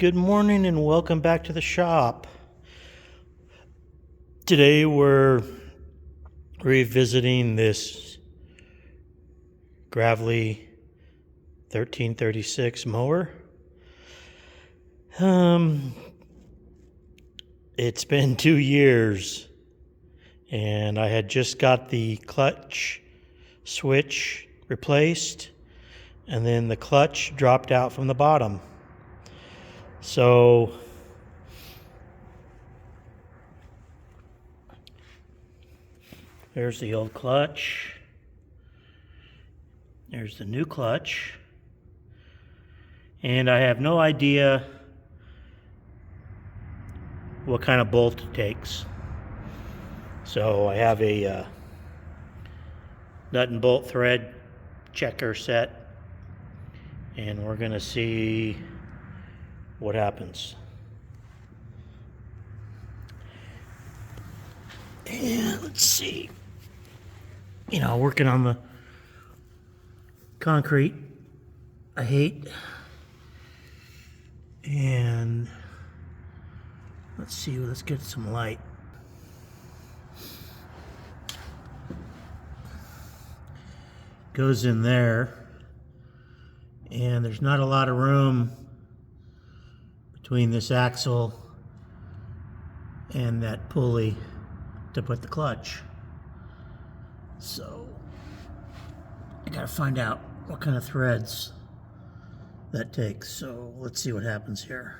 Good morning and welcome back to the shop. Today we're revisiting this Gravelly 1336 mower. It's been 2 years and I had just got the clutch switch replaced and then the clutch dropped out from the bottom. So there's the old clutch. There's the new clutch. And I have no idea what kind of bolt it takes. So I have a nut and bolt thread checker set, and we're going to see what happens. And let's see. Working on the concrete I hate. And let's see, let's get some light. Goes in there, and there's not a lot of room between this axle and that pulley to put the clutch. So I gotta find out what kind of threads that takes. So let's see what happens here.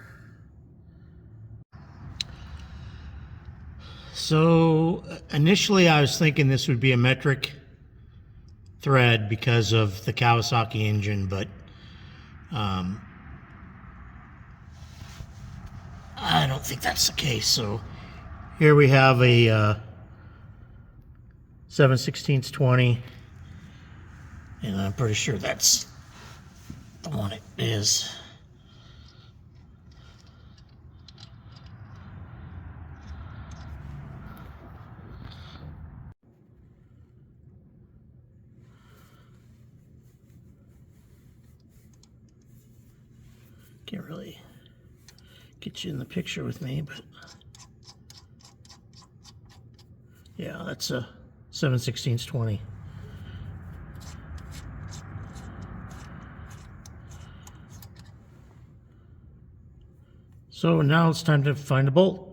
So initially I was thinking this would be a metric thread because of the Kawasaki engine, but I don't think that's the case. So here we have a 7/16 and I'm pretty sure that's the one it is. Can't really get you in the picture with me, but yeah, that's a 7/16. So now it's time to find a bolt.